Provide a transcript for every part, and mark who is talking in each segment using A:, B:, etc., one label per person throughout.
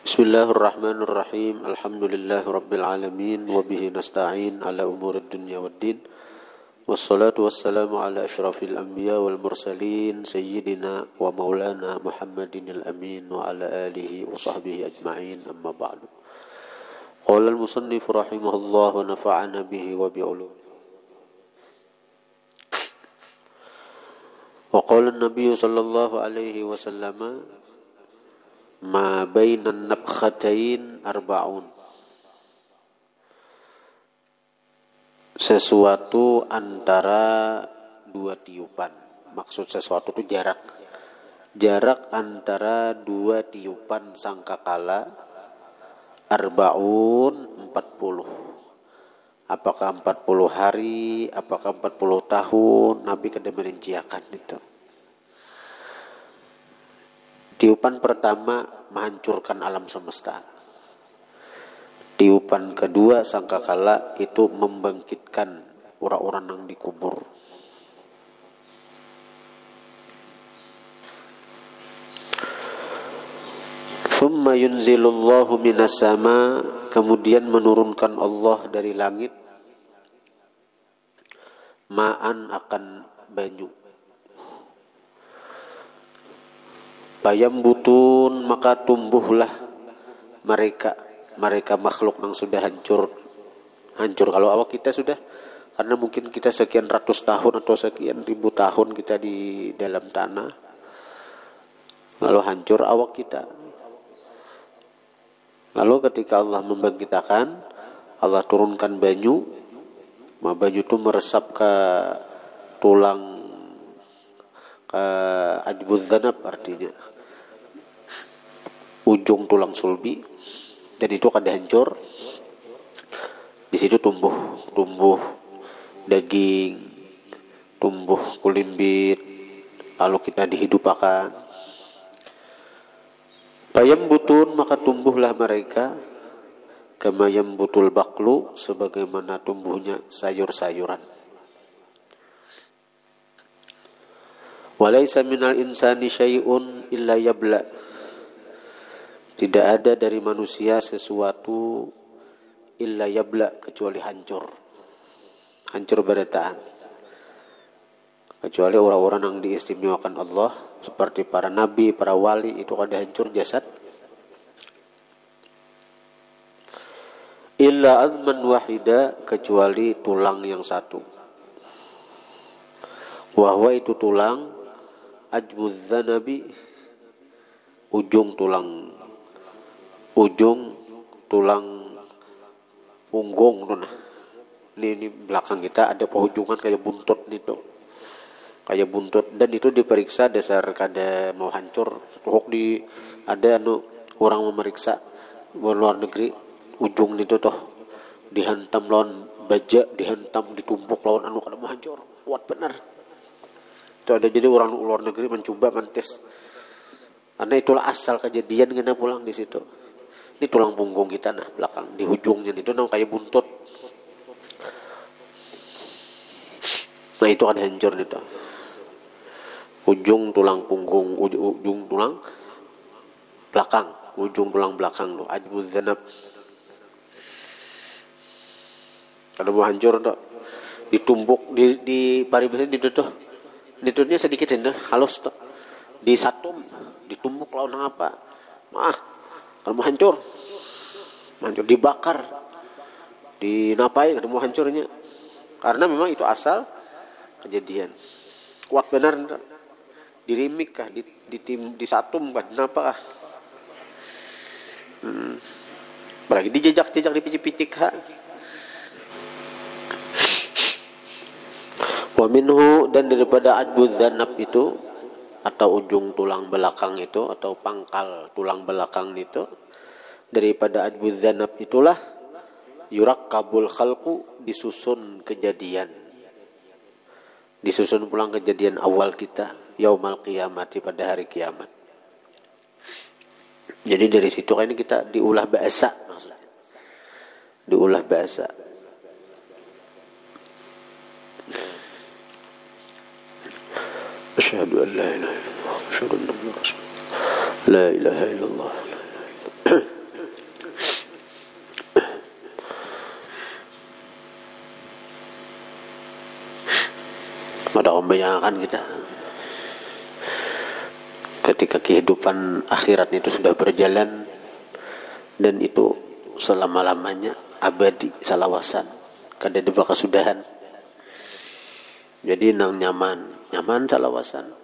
A: Bismillahirrahmanirrahim. Alhamdulillahirabbil alamin wa bihi nasta'in ala umurid dunya waddin. Wassalatu wassalamu ala asyrafil anbiya wal mursalin sayyidina wa maulana Muhammadinil amin wa ala alihi wa sahbihi ajma'in, amma ba'du. Qala al-musannif rahimahullah wa nafa'ana bihi wa bi'ulum. Wa qala an-nabiy sallallahu alaihi wasallam ma bainan nabkhatain arba'un. Sesuatu antara dua tiupan. Maksud sesuatu itu jarak. Jarak antara dua tiupan sangkakala arba'un 40. Apakah 40 hari, apakah 40 tahun, Nabi kada merinciakan itu. Tiupan pertama menghancurkan alam semesta. Tiupan kedua sangkakala itu membangkitkan orang-orang yang dikubur. Thumma yunzilullahu minas sama, kemudian menurunkan Allah dari langit ma'an akan banyu. Bayambutun, maka tumbuhlah mereka makhluk yang sudah hancur. Kalau awak kita sudah, karena mungkin kita sekian ratus tahun atau sekian ribu tahun kita di dalam tanah, lalu hancur awak kita. Lalu ketika Allah membangkitkan, Allah turunkan banyu, banyu itu meresap ke tulang, ke ajbudz dzanab, artinya ujung tulang sulbi, dan itu akan dihancur. Di situ tumbuh daging, tumbuh kulimbit, lalu kita dihidupkan. Bayambutun, maka tumbuhlah mereka kama yambutul baqlu, sebagaimana tumbuhnya sayur-sayuran. Walaysa minal insani syai'un illa yabla. Tidak ada dari manusia sesuatu illa yabla, kecuali hancur berataan. Kecuali orang-orang yang diistimewakan Allah seperti para nabi, para wali, itu ada hancur jasad. Illa azman wahida, kecuali tulang yang satu. Wahwa itu tulang ajbudz dzanabi, ujung tulang punggung tuh nah. Ini belakang kita ada penghujungan kayak buntut itu. Kayak buntut, dan itu diperiksa dasar kada mau hancur. Ada orang memeriksa luar negeri, ujung itu toh dihantam lawan baja, dihantam ditumbuk lawan kada mau hancur. Kuat benar. Itu ada, jadi orang luar negeri mencoba mentes. Karena itulah asal kejadian kena pulang di situ. Ini tulang punggung kita nah, belakang di ujungnya itu kayak buntut. Nah itu ada hancur itu. Ujung tulang punggung, ujung tulang belakang tuh ajbudz dzanab. Kalau mau hancur tuh ditumbuk di paribasan itu tuh. Nitutnya sedikit ini halus tuh. Disatum, ditumbuk lawan apa? Kalau mau hancur dibakar, dinapai, kalau mau hancurnya. Karena memang itu asal kejadian. Kuat benar enggak? Dirimik kah, disatum kah, kenapa kah? Apalagi dijejak-jejak, dipicik-picik kah? Wa minhu, dan daripada ajbudz dzanab itu, atau ujung tulang belakang itu, atau pangkal tulang belakang itu, daripada ajbudz dzanab itulah yurakkabul khalqu, disusun pulang kejadian awal kita yaumal qiyamati, pada hari kiamat. Jadi dari situ kan kita diulah bahasa, maksudnya diulah bahasa. Asyhadu an la ilaha illallah, asyhadu anna Muhammadar rasulullah. La ilaha illallah. membayangkan kita ketika kehidupan akhirat itu sudah berjalan dan itu selama-lamanya abadi salawasan kada ada bakasudahan. Jadi nang nyaman salawasan.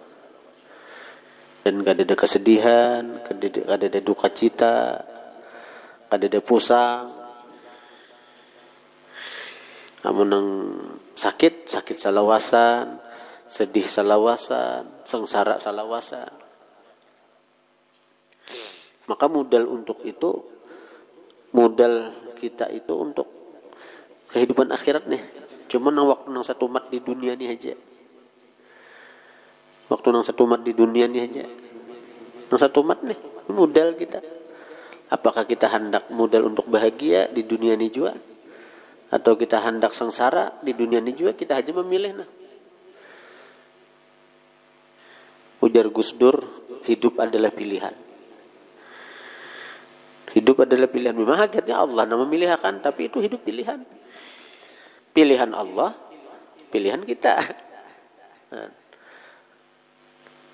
A: Dan kada ada kesedihan, kada ada duka cita, kada ada pusang. Amun nang sakit salawasan, sedih salawasan, sengsara salawasan. Maka modal kita itu untuk kehidupan akhirat nih. Cuma nang waktu nang satu mat di dunia nih aja. Waktu nang satu mat di dunia nih aja. Nang satu mat nih, modal kita. Apakah kita hendak modal untuk bahagia di dunia ini juga? Atau kita hendak sengsara di dunia ini juga? Kita aja memilih nah. Ujar Gus Dur, hidup adalah pilihan. Hidup adalah pilihan. Memang hakikatnya Allah yang memilih akan, tapi itu hidup pilihan. Pilihan Allah, pilihan kita.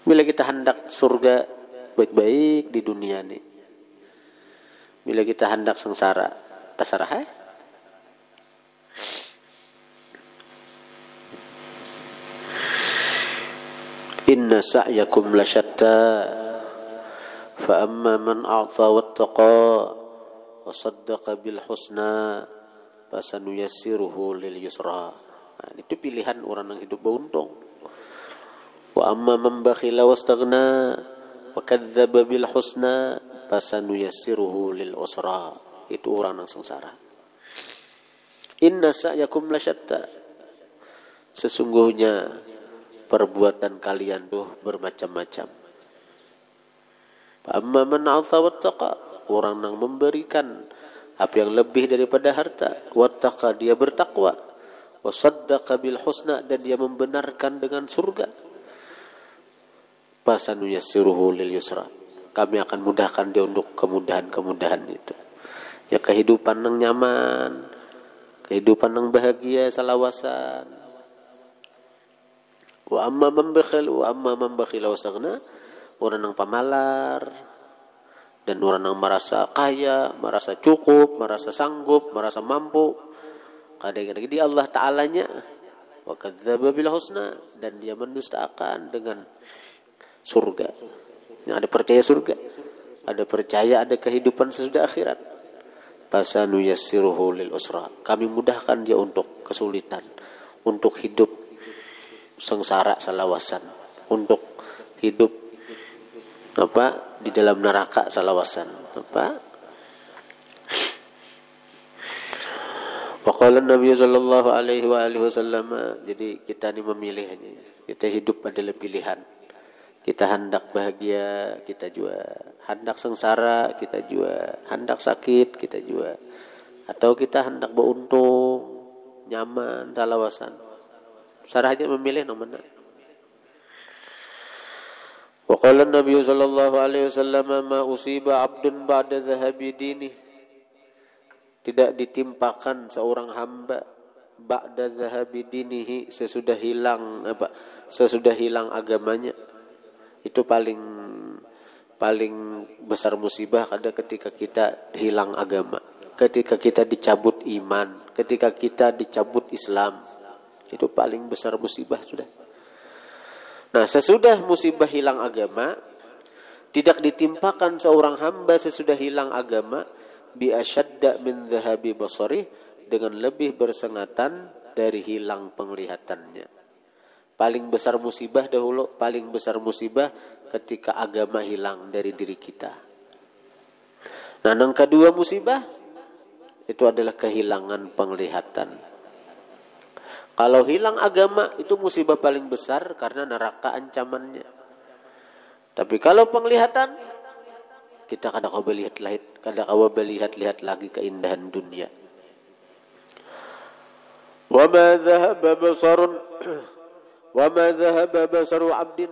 A: Bila kita hendak surga baik-baik di dunia ini, bila kita hendak sengsara, terserah. Inna sa'yakum lasyatta fa amma man a'ta wattaqa wa saddaqa bil husna fasanuyassiruhu lil yusra. Nah, itu pilihan orang yang hidup beruntung. Wa amma man bakhila wastaghna wa kadzdzaba bil husna fasanuyassiruhu lil usra. Itu orang yang sengsara. Inna sa'yakum lasyatta. Sesungguhnya perbuatan kalian tuh bermacam-macam. Amma man a'ta wattaqa, orang yang memberikan apa yang lebih daripada harta, wattaqa dia bertakwa, wasaddaqa bil husna dan dia membenarkan dengan surga. Fasanuyassiruhu lil yusra. Kami akan mudahkan dia untuk kemudahan-kemudahan itu. Ya kehidupan yang nyaman, kehidupan yang bahagia salawasan. Wa amma man bakhila wastaghna, orang yang pamalar dan orang yang merasa kaya, merasa cukup, merasa sanggup, merasa mampu. Kadang-kadang di Allah Ta'alanya wa kadzdzaba bil husna dan dia mendustakan dengan surga. Yang ada percaya surga, ada percaya ada kehidupan sesudah akhirat. Fasanuyassiruhu lil usra. Kami mudahkan dia untuk kesulitan, untuk hidup sengsara salawasan, untuk hidup di dalam neraka salawasan. Waqala Nabi sallallahu alaihi wasallam, jadi kita ini memilih aja. Kita hidup adalah pilihan. Kita hendak bahagia, kita juga hendak sengsara, kita juga hendak sakit, kita juga, atau kita hendak beruntung, nyaman, salawasan. Sarah aja memilih nomor. Wa qala Nabi sallallahu alaihi wasallam ma usiba 'abdun ba'da dhahabi dini. Tidak ditimpakan seorang hamba ba'da dhahabi dinihi sesudah hilang agamanya. Itu paling besar musibah ada ketika kita hilang agama, ketika kita dicabut iman, ketika kita dicabut Islam. Itu paling besar musibah sudah. Nah, sesudah musibah hilang agama, tidak ditimpakan seorang hamba sesudah hilang agama bi asyadda min dhahabi basari, dengan lebih bersengatan dari hilang penglihatannya. Paling besar musibah dahulu, paling besar musibah ketika agama hilang dari diri kita. Nah, yang kedua musibah itu adalah kehilangan penglihatan. Kalau hilang agama itu musibah paling besar karena neraka ancamannya. Tapi kalau penglihatan, kita kadang lihat lagi keindahan dunia. Wa ma dhahaba basaru 'abdin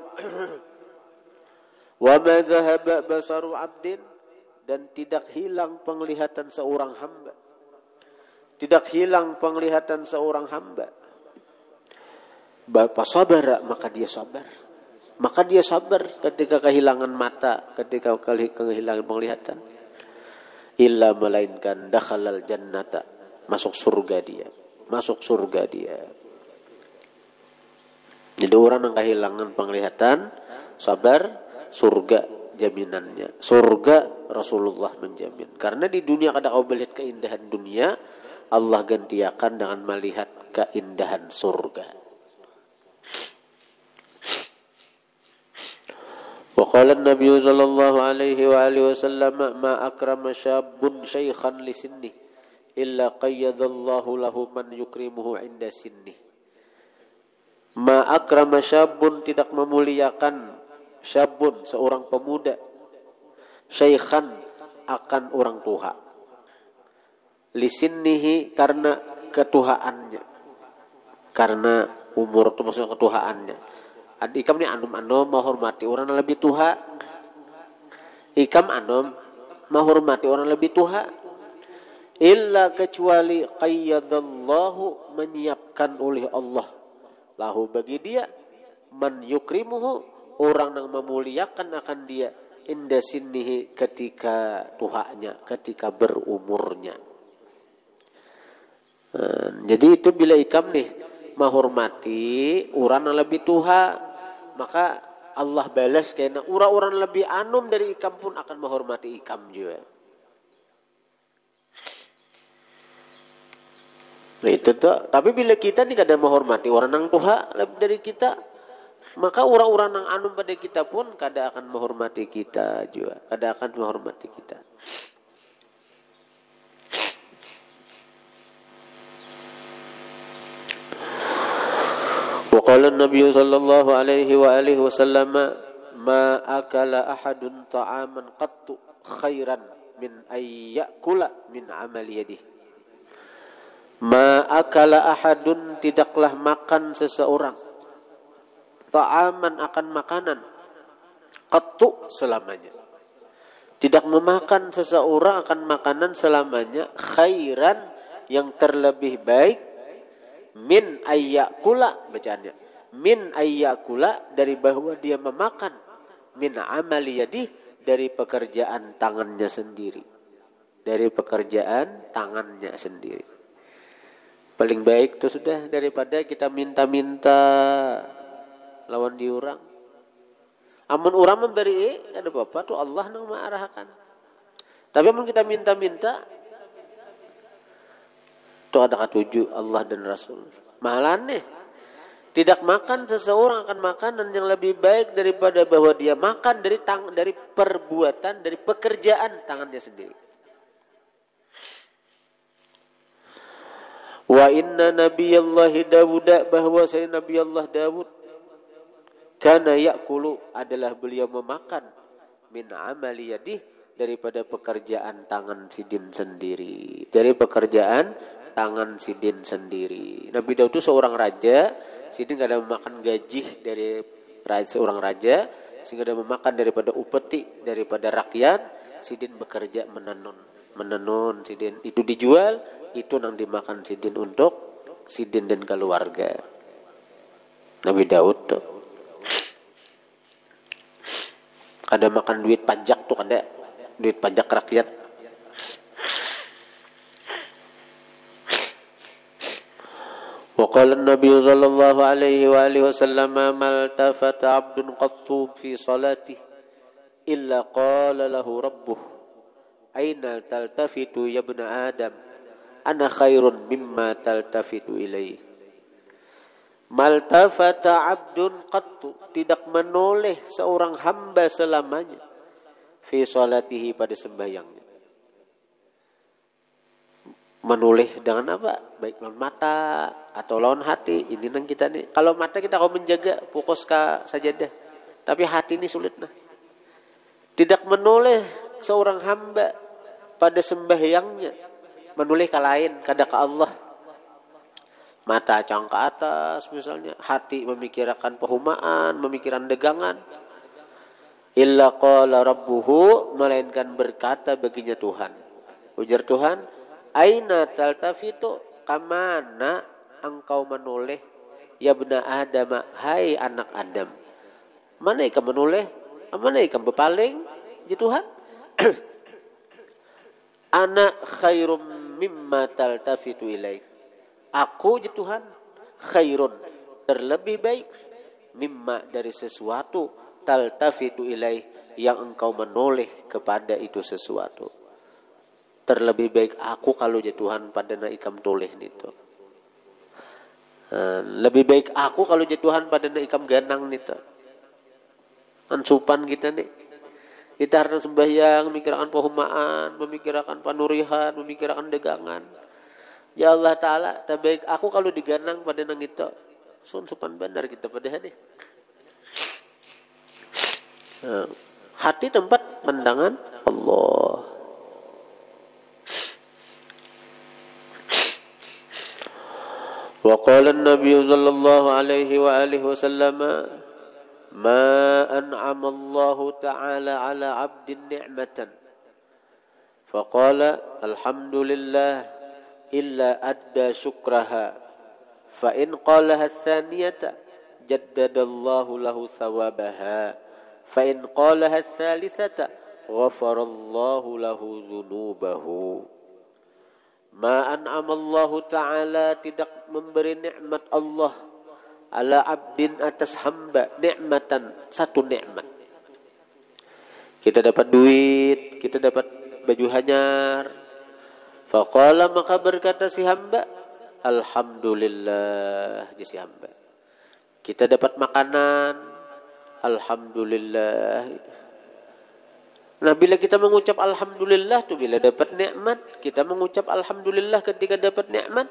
A: dan tidak hilang penglihatan seorang hamba. Tidak hilang penglihatan seorang hamba Sabara, maka dia sabar. Maka dia sabar ketika kehilangan mata, ketika kehilangan penglihatan. Illa melainkan dakhalal jannata, masuk surga dia. Masuk surga dia. Jadi orang yang kehilangan penglihatan, sabar, surga jaminannya. Surga Rasulullah menjamin. Karena di dunia kada kau melihat keindahan dunia, Allah gantiakan dengan melihat keindahan surga. Wa qala an-nabiy sallallahu alaihi wa alihi wasallam ma akrama syabun syaikhan li sinni illa qayyadallahu lahu man yukrimuhu 'inda sinni. Ma akrama syabun, tidak memuliakan, syabun seorang pemuda, syaikhan akan orang tua, li sinnihi karena ketuhaannya, karena umur itu maksudnya ketuhaannya. Ikam ni anom menghormati orang yang lebih tua. Ikam anom menghormati orang yang lebih tua. Illa kecuali qayyadallahu, menyiapkan oleh Allah, lahu bagi dia, man yukrimuhu, orang yang memuliakan akan dia, inda sinnihi ketika tuhanya, ketika berumurnya. Jadi itu bila ikam nih menghormati orang yang lebih tua, maka Allah balas karena orang-orang lebih anum dari ikam pun akan menghormati ikam juga. Nah itu tuh. Tapi bila kita nih kada menghormati orang yang tua lebih dari kita, maka orang-orang yang anum pada kita pun kada akan menghormati kita juga. Kada akan menghormati kita. Qala an-nabiy sallallahu alaihi wa alihi wasallam ma akala ahadun ta'aman qattu khairan min ay ya'kula min amali yadihi. Ma akala ahadun, tidaklah makan seseorang, ta'aman akan makanan, qattu selamanya. Tidak memakan seseorang akan makanan selamanya, khairan yang terlebih baik, min ayyakula, bacaannya min ayyakula, dari bahwa dia memakan, min amali yadih, dari pekerjaan tangannya sendiri, dari pekerjaan tangannya sendiri. Paling baik itu sudah daripada kita minta-minta lawan diurang. Amun urang memberi ada apa-apa tuh Allah nang maarahkan. Tapi amun kita minta-minta itu ada katuju Allah dan Rasul. Mahalane tidak makan seseorang akan makanan yang lebih baik daripada bahwa dia makan dari perbuatan, dari pekerjaan tangannya sendiri. Wa inna nabiyallahi Dawud, bahwa saya Nabi Allah Dawud, kana ya'kulu, adalah beliau memakan, min amali yadih, daripada pekerjaan tangan sidin sendiri, dari pekerjaan tangan sidin sendiri. Nabi Daud itu seorang raja, sidin tidak ada memakan gaji dari seorang raja, sehingga ada memakan daripada upeti, daripada rakyat. Sidin bekerja menenun sidin, itu dijual, itu yang dimakan sidin untuk sidin dan keluarga. Nabi Daud tuh ada makan duit pajak tuh, ada duit pajak rakyat. Wa qala an-nabiy sallallahu alaihi wa alihi wasallam mal tafata 'abdun qattu fi salatihi illa qala lahu rabbuh aina taltafitu ya ibna adam ana khairun mimma taltafitu ilaihi. Mal tafata 'abdun qattu, tidak menoleh seorang hamba selamanya, fi salatihi, pada sembahyangnya. Menoleh dengan apa? Baik lawan mata atau lawan hati. Ini nang kita nih. Kalau mata kita kau menjaga fokus ke sajadah, tapi hati ini sulit nah. Tidak menoleh seorang hamba pada sembahyangnya, menoleh ke lain, kada ke Allah. Mata cang ke atas misalnya, hati memikirkan pehumaan, memikirkan dagangan. Illa qala rabbuhu, melainkan berkata baginya Tuhan. Ujar Tuhan, aina taltafitu, kamana engkau menoleh, ya bena Adam, hai anak Adam. Mana ikam menoleh? Mana ikam bepaling? Ji Tuhan. Ana khairum mimma taltafitu ilaih. Aku ji Tuhan khairun, terlebih baik, mimma dari sesuatu, taltafitu ilaih yang engkau menoleh kepada itu sesuatu. Terlebih baik aku kalau ji Tuhan pada na ikam toleh nito. Lebih baik aku kalau ji Tuhan pada na ikam ganang nito. Ansupan kita nih. Kita harus sembahyang, memikirkan pehumaan, memikirkan panurihan, memikirkan dagangan. Ya Allah Ta'ala, terbaik aku kalau diganang pada nang itu. Sunsupan benar kita pada hari. Hati tempat pandangan Allah. Wa qala an-nabiy sallallahu alaihi wa alihi wasallam ما أنعم الله تعالى على عبد نعمة فقال الحمد لله إلا أدى شكرها فإن قالها الثانية جدد الله له ثوابها فإن قالها الثالثة غفر الله له ذنوبه. ما أنعم الله تعالى tidak memberi nikmat Allah ala abdin atas hamba nikmatan, satu nikmat. Kita dapat duit, kita dapat baju hanyar. Faqala maka berkata si hamba, alhamdulillah si hamba. Kita dapat makanan, alhamdulillah. Nah bila kita mengucap alhamdulillah tuh bila dapat nikmat, kita mengucap alhamdulillah ketika dapat nikmat,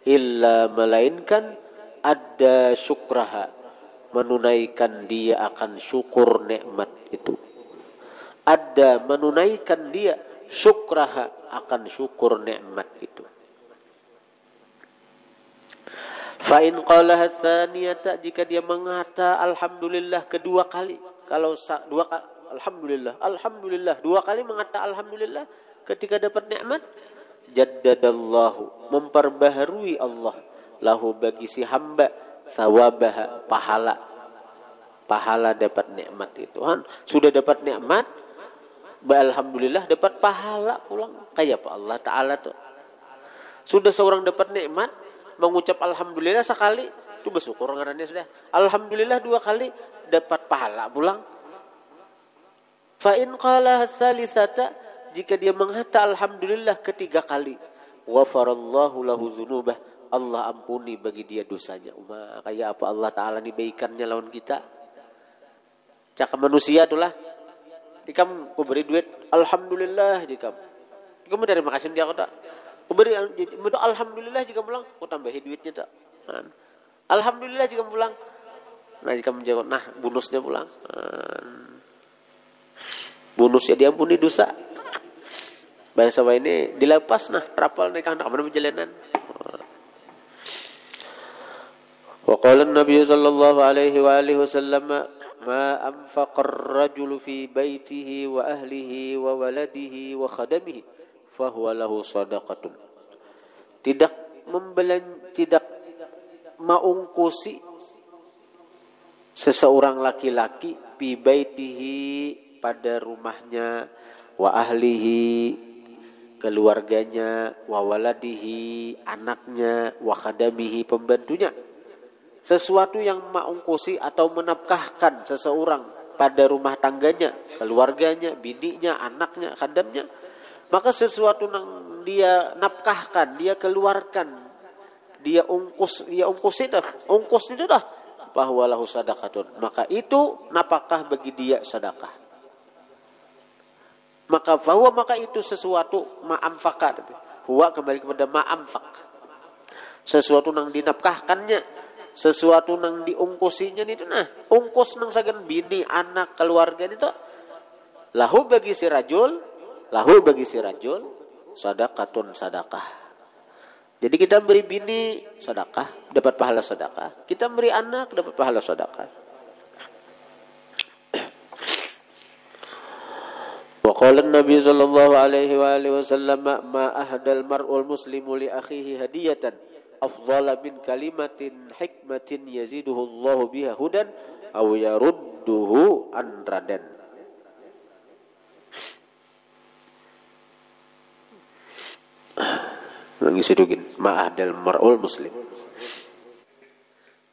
A: illa melainkan ada syukraha, menunaikan dia akan syukur nikmat itu. Ada menunaikan dia syukraha akan syukur nikmat itu. Fa in qalaha tsaniyata, jika dia mengata alhamdulillah kedua kali. Kalau dua kali alhamdulillah dua kali mengata alhamdulillah ketika dapat nikmat, jaddadallahu, memperbaharui Allah lahu bagi si hamba sawabaha, pahala dapat nikmat itu. Sudah dapat nikmat, alhamdulillah dapat pahala pulang. Kayak apa Allah Ta'ala tuh. Sudah seorang dapat nikmat, mengucap alhamdulillah sekali, itu bersyukur ngarannya sudah. Alhamdulillah dua kali dapat pahala pulang. Fa in qala tsalisata, jika dia menghata alhamdulillah ketiga kali, ghafarallahu lahu dzunubah, Allah ampuni bagi dia dosanya. Kayak apa Allah Ta'ala nih baikannya lawan kita. Cakap manusia itulah. Ikam ku beri duit, alhamdulillah jika. Kamu terima kasih dia kata. Ku beri alhamdulillah jika pulang, ku tambahi duitnya tak. Alhamdulillah jika pulang. Nah jika menjawab, nah bonusnya pulang. Bonusnya diampuni dosa. Bahasa ini dilepas nah rapal naik anak mana perjalanan. Wa qala an-nabiy sallallahu alaihi wa alihi wasallam ma anfaqa ar-rajulu fi baitihi wa ahlihi wa waladihi wa khadamihi fa huwa lahu shadaqatun. Tidak mengungkusi seseorang laki-laki fi baitihi pada rumahnya, wa ahlihi keluarganya, wa waladihi anaknya, wa khadamihi pembantunya. Sesuatu yang mengungkusi atau menafkahkan seseorang pada rumah tangganya, keluarganya, bininya, anaknya, khadamnya, maka sesuatu yang dia nafkahkan, dia keluarkan, dia ungkus itu dah bahwa lahu sadaqatun, maka itu napakah bagi dia sedekah. Maka itu sesuatu ma'amfaqat. Huwa kembali kepada ma'amfaq. Sesuatu yang dinafkahkannya, sesuatu nang diungkusinya itu nah ungkus nang sagan bini anak keluarga itu lahu bagi si rajul sadaqatun sadaqah. Jadi kita beri bini sedekah dapat pahala sedekah, kita beri anak dapat pahala sedekah. Wa qala an-nabiy sallallahu alaihi wa alihi wasallam ma ahdal mar'ul muslimu li akhihi hadiyatan afdhala min kalimatin hikmatin yaziduhu Allahu biha hudan aw yarudduhu an radan. Mangisi dugin ma'ahdal mar'ul muslim.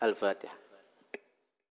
A: Al-Fatihah.